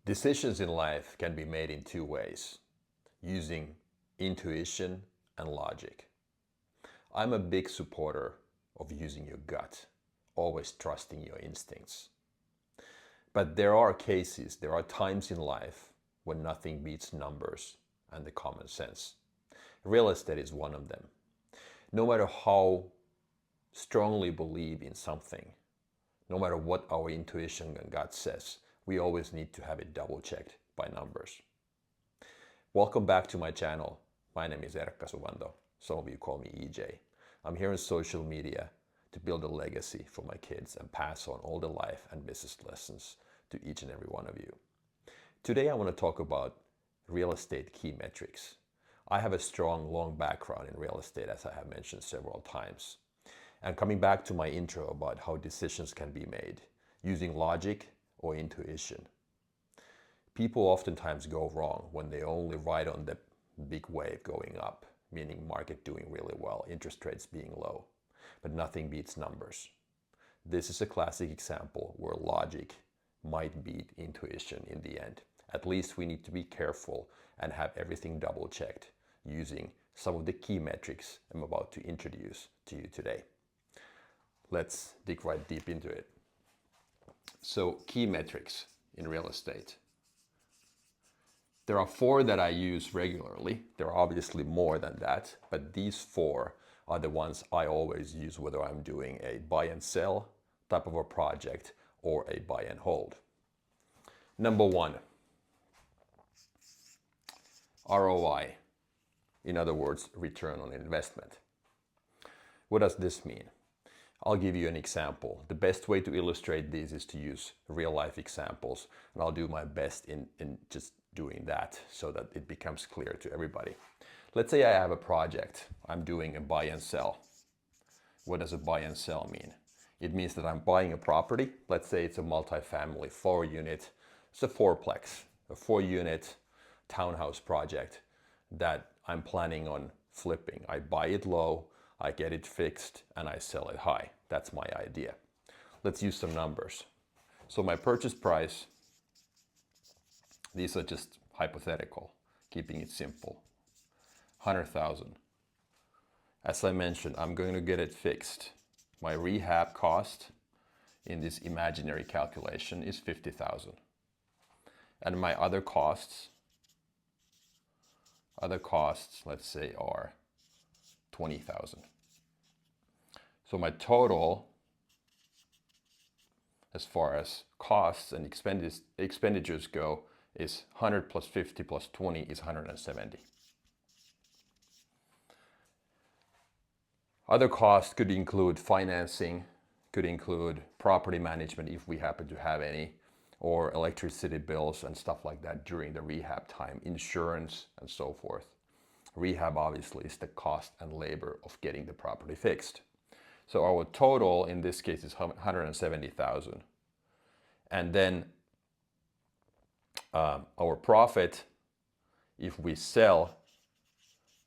Decisions in life can be made in two ways, using intuition and logic. I'm a big supporter of using your gut, always trusting your instincts. But there are times in life when nothing beats numbers and the common sense. Real estate is one of them. No matter how strongly believe in something, no matter what our intuition and gut says, we always need to have it double checked by numbers. Welcome back to my channel. My name is Erkka Suvanto. Some of you call me EJ. I'm here on social media to build a legacy for my kids and pass on all the life and business lessons to each and every one of you. Today I want to talk about real estate key metrics. I have a strong, long background in real estate, as I have mentioned several times. And coming back to my intro about how decisions can be made using logic or intuition. People oftentimes go wrong when they only ride on the big wave going up, meaning market doing really well, interest rates being low, but nothing beats numbers. This is a classic example where logic might beat intuition in the end. At least we need to be careful and have everything double checked using some of the key metrics I'm about to introduce to you today. Let's dig right deep into it. So, key metrics in real estate. There are 4 that I use regularly. There are obviously more than that, but these 4 are the ones I always use whether I'm doing a buy and sell type of a project or a buy and hold. Number 1, ROI. In other words, return on investment. What does this mean? I'll give you an example. The best way to illustrate this is to use real life examples, and I'll do my best in just doing that so that it becomes clear to everybody. Let's say I have a project. I'm doing a buy and sell. What does a buy and sell mean? It means that I'm buying a property. Let's say it's a multifamily 4-unit. It's a fourplex, a 4-unit townhouse project that I'm planning on flipping. I buy it low, I get it fixed, and I sell it high. That's my idea. Let's use some numbers. So my purchase price, these are just hypothetical, keeping it simple. 100,000. As I mentioned, I'm going to get it fixed. My rehab cost in this imaginary calculation is 50,000. And my other costs, let's say, are 20,000. So my total, as far as costs and expenditures go, is 100 plus 50 plus 20 is 170. Other costs could include financing, could include property management if we happen to have any, or electricity bills and stuff like that during the rehab time, insurance and so forth. Rehab obviously is the cost and labor of getting the property fixed. So our total in this case is 170,000. And then our profit, if we sell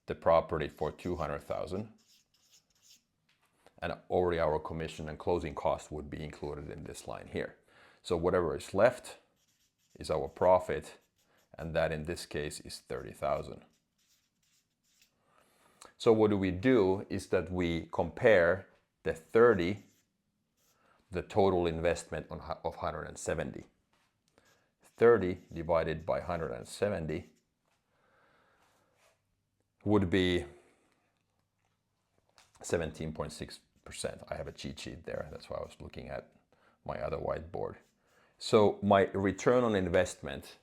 the property for 200,000, and already our commission and closing costs would be included in this line here. So whatever is left is our profit, and that in this case is 30,000. So what we do is that we compare the 30, the total investment of 170. 30 divided by 170 would be 17.6%. I have a cheat sheet there. That's why I was looking at my other whiteboard. So my return on investment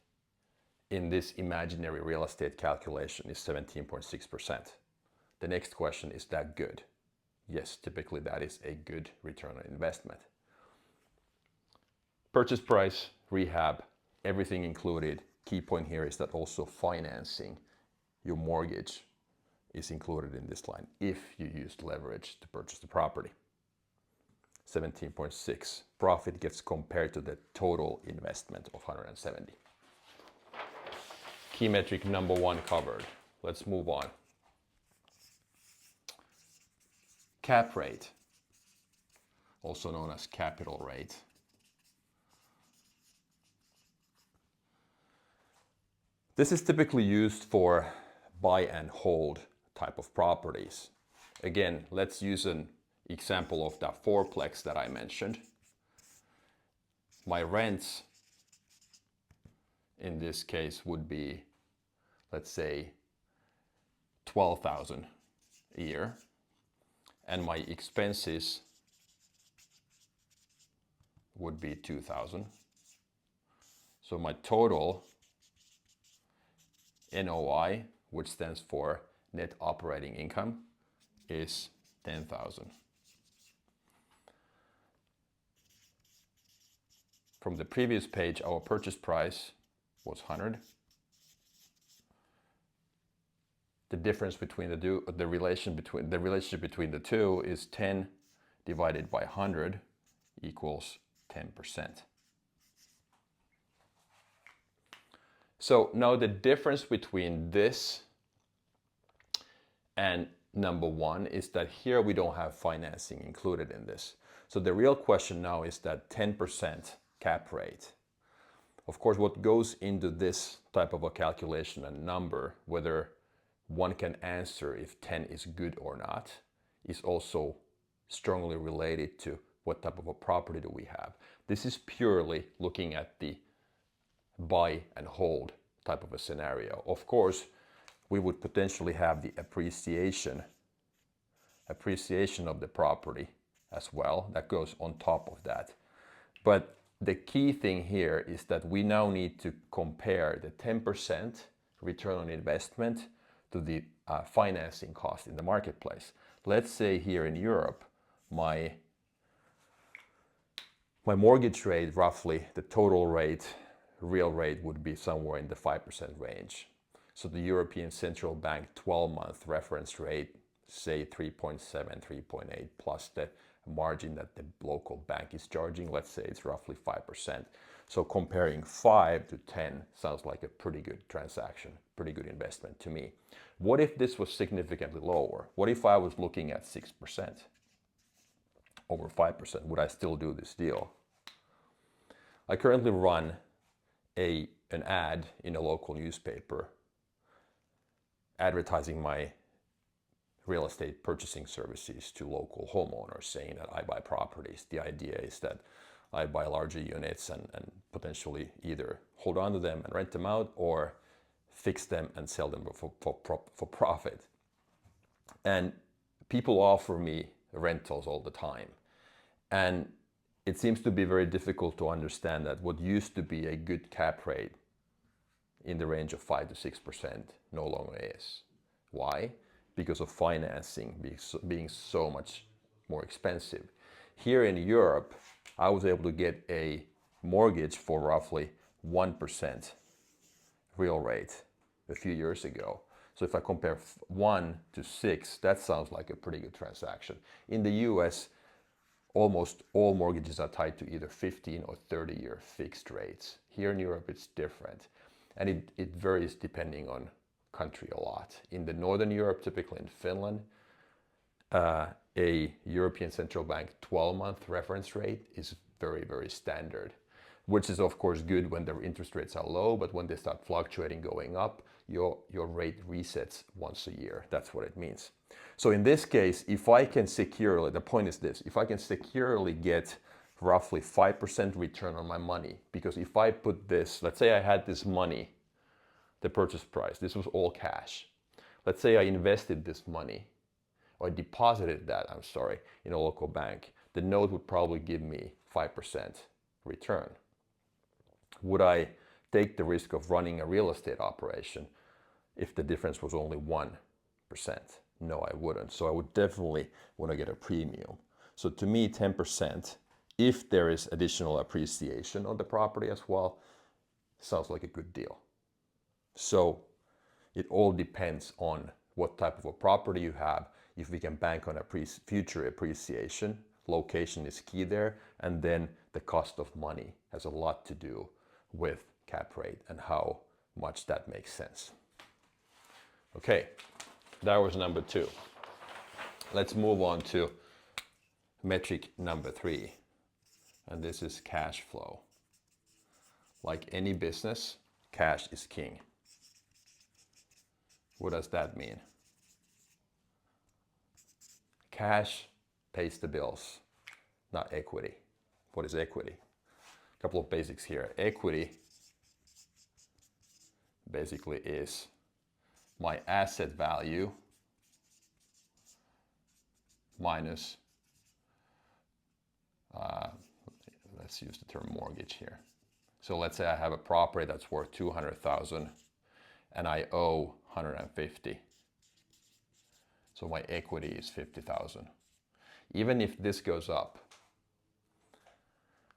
in this imaginary real estate calculation is 17.6%. The next question, is that good? Yes, typically that is a good return on investment. Purchase price, rehab, everything included. Key point here is that also financing, your mortgage, is included in this line if you used leverage to purchase the property. 17.6. Profit gets compared to the total investment of 170. Key metric number 1 covered. Let's move on. Cap rate, also known as capital rate. This is typically used for buy and hold type of properties. Again, let's use an example of that fourplex that I mentioned. My rents in this case would be, let's say, 12,000 a year, and my expenses would be 2,000. So my total NOI, which stands for net operating income, is 10,000. From the previous page, our purchase price was 100. The difference between the relationship between the two is 10 divided by 100 equals 10%. So now the difference between this and number one is that here we don't have financing included in this. So the real question now is that 10% cap rate. Of course, what goes into this type of a calculation and number, whether one can answer if 10 is good or not, is also strongly related to what type of a property do we have. This is purely looking at the buy and hold type of a scenario. Of course, we would potentially have the appreciation of the property as well. That goes on top of that. But the key thing here is that we now need to compare the 10% return on investment to the financing cost in the marketplace. Let's say here in Europe, my mortgage rate, roughly the total rate, real rate would be somewhere in the 5% range. So the European Central Bank 12-month reference rate, say 3.7, 3.8 plus the margin that the local bank is charging, let's say it's roughly 5%. So comparing 5 to 10 sounds like a pretty good transaction, pretty good investment to me. What if this was significantly lower? What if I was looking at 6%, over 5%? Would I still do this deal? I currently run an ad in a local newspaper advertising my real estate purchasing services to local homeowners, saying that I buy properties. The idea is that I buy larger units and potentially either hold on to them and rent them out or fix them and sell them for profit. And people offer me rentals all the time. And it seems to be very difficult to understand that what used to be a good cap rate in the range of 5 to 6% no longer is. Why? Because of financing being so much more expensive. Here in Europe, I was able to get a mortgage for roughly 1% real rate a few years ago. So if I compare 1 to 6, that sounds like a pretty good transaction. In the US, almost all mortgages are tied to either 15 or 30-year fixed rates. Here in Europe, it's different. And it varies depending on country a lot. In the Northern Europe, typically in Finland, a European Central Bank 12-month reference rate is very, very standard, which is of course good when the interest rates are low, but when they start fluctuating, going up, your rate resets once a year. That's what it means. So in this case, if I can securely, the point is this, if I can securely get roughly 5% return on my money, because if I put this, let's say I had this money, the purchase price, this was all cash. Let's say I invested this money, or deposited that, in a local bank. The note would probably give me 5% return. Would I take the risk of running a real estate operation if the difference was only 1%? No, I wouldn't. So I would definitely want to get a premium. So to me, 10%, if there is additional appreciation on the property as well, sounds like a good deal. So it all depends on what type of a property you have. If we can bank on future appreciation, location is key there, and then the cost of money has a lot to do with cap rate and how much that makes sense. Okay, that was number 2. Let's move on to metric number 3, and this is cash flow. Like any business, cash is king. What does that mean? Cash pays the bills, not equity. What is equity? A couple of basics here. Equity basically is my asset value minus, let's use the term mortgage here. So let's say I have a property that's worth 200,000 and I owe 150. So my equity is 50,000. Even if this goes up,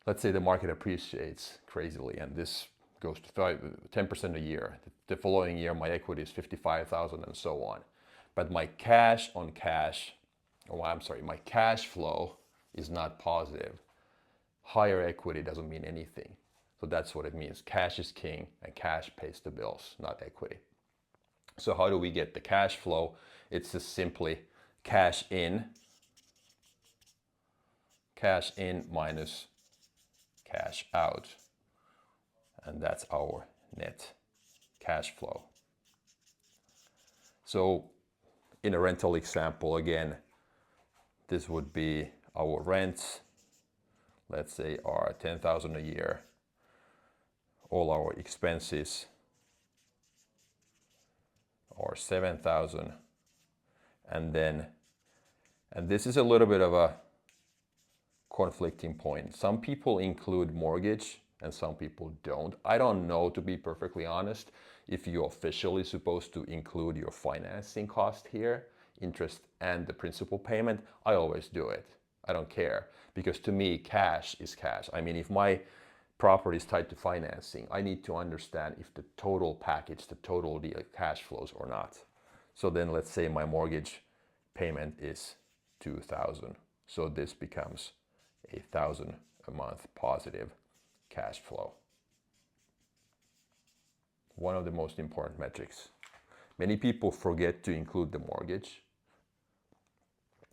let's say the market appreciates crazily and this goes to 10% a year. The following year, my equity is 55,000 and so on. But my cash flow is not positive. Higher equity doesn't mean anything. So that's what it means. Cash is king and cash pays the bills, not equity. So how do we get the cash flow? It's just simply cash in minus cash out. And that's our net cash flow. So in a rental example, again, this would be our rents, let's say are 10,000 a year. All our expenses are 7,000. And this is a little bit of a conflicting point. Some people include mortgage and some people don't. I don't know, to be perfectly honest, if you're officially supposed to include your financing cost here, interest and the principal payment. I always do it. I don't care, because to me, cash is cash. I mean, if my property is tied to financing, I need to understand if the total package, the total deal cash flows or not. So then let's say my mortgage payment is 2,000. So this becomes 1,000 a month positive cash flow. One of the most important metrics. Many people forget to include the mortgage,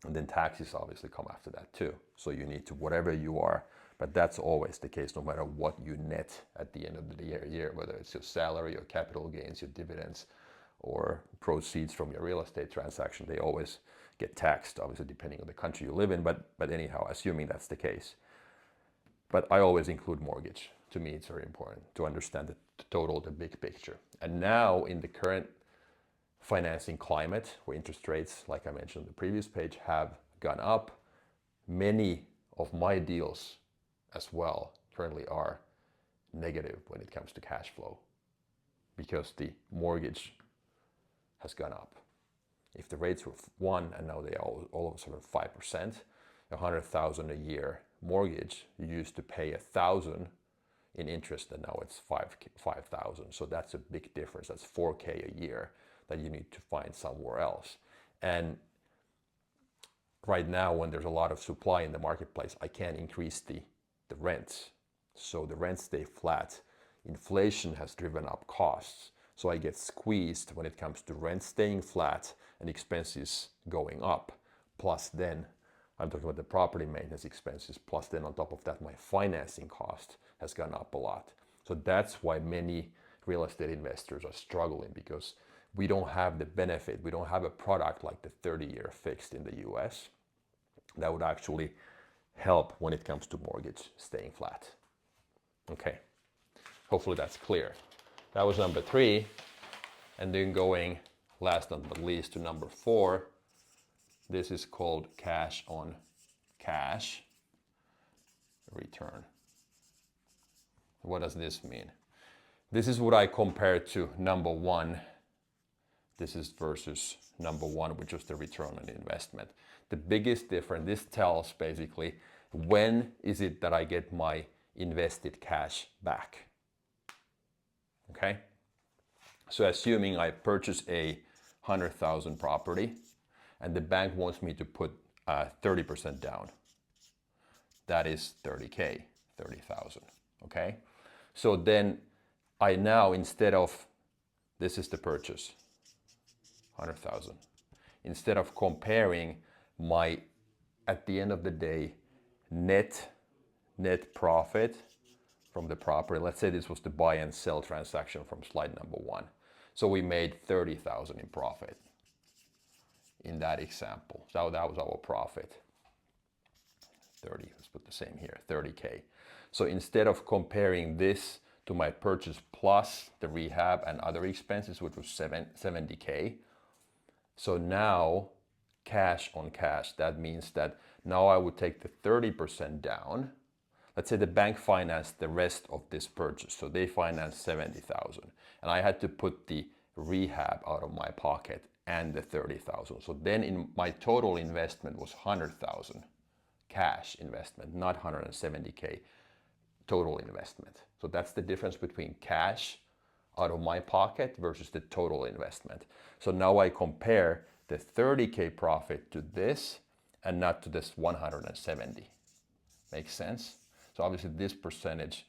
and then taxes obviously come after that too. So you need to, whatever you are, but that's always the case no matter what you net at the end of the year, whether it's your salary, your capital gains, your dividends, or proceeds from your real estate transaction, they always get taxed, obviously depending on the country you live in, but anyhow, assuming that's the case. But I always include mortgage. To me, it's very important to understand the total, the big picture. And now in the current financing climate, where interest rates, like I mentioned on the previous page, have gone up, many of my deals as well currently are negative when it comes to cash flow, because the mortgage has gone up. If the rates were 1 and now they are all of a sudden 5%, 100,000 a year mortgage, you used to pay 1,000 in interest and now it's 5,000. So that's a big difference. That's 4K a year that you need to find somewhere else. And right now, when there's a lot of supply in the marketplace, I can't increase the rents. So the rents stay flat. Inflation has driven up costs. So I get squeezed when it comes to rent staying flat and expenses going up. Plus then, I'm talking about the property maintenance expenses. Plus then on top of that, my financing cost has gone up a lot. So that's why many real estate investors are struggling, because we don't have the benefit. We don't have a product like the 30-year fixed in the US that would actually help when it comes to mortgage staying flat. Okay, hopefully that's clear. That was number 3. And then going last but not least to number 4, this is called cash on cash return. What does this mean? This is what I compare to number 1. This is versus number 1, which was the return on investment. The biggest difference, this tells basically when is it that I get my invested cash back. Okay? So assuming I purchase a 100,000 property and the bank wants me to put 30% down. That is 30K, 30,000. Okay? So then I now, instead of, this is the purchase, 100,000. Instead of comparing my, at the end of the day, net profit from the property. Let's say this was the buy and sell transaction from slide number 1. So we made 30,000 in profit in that example. So that was our profit. 30, let's put the same here, 30K. So instead of comparing this to my purchase plus the rehab and other expenses, which was 70K, so now cash on cash, that means that now I would take the 30% down. Let's say the bank financed the rest of this purchase, so they financed 70,000, and I had to put the rehab out of my pocket and the 30,000. So then in my total investment was 100,000 cash investment, not 170K total investment. So that's the difference between cash out of my pocket versus the total investment. So now I compare the 30K profit to this and not to this 170. Makes sense? So obviously this percentage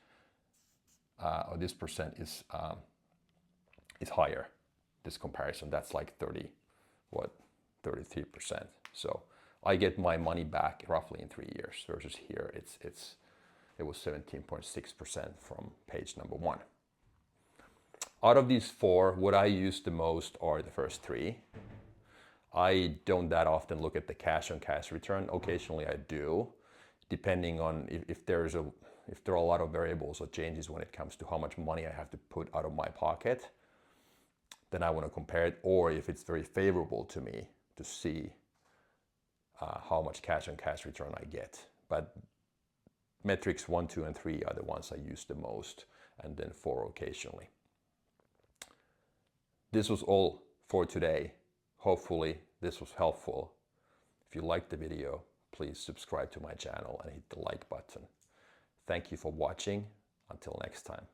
or this percent is higher. This comparison, that's like 33%. So I get my money back roughly in 3 years versus here it was 17.6% from page number 1. Out of these 4, what I use the most are the first 3. I don't that often look at the cash on cash return. Occasionally I do, depending on if there are a lot of variables or changes when it comes to how much money I have to put out of my pocket, then I want to compare it, or if it's very favorable to me to see how much cash on cash return I get. But metrics 1, 2, and 3 are the ones I use the most, and then 4 occasionally. This was all for today. Hopefully this was helpful. If you liked the video, please subscribe to my channel and hit the like button. Thank you for watching. Until next time.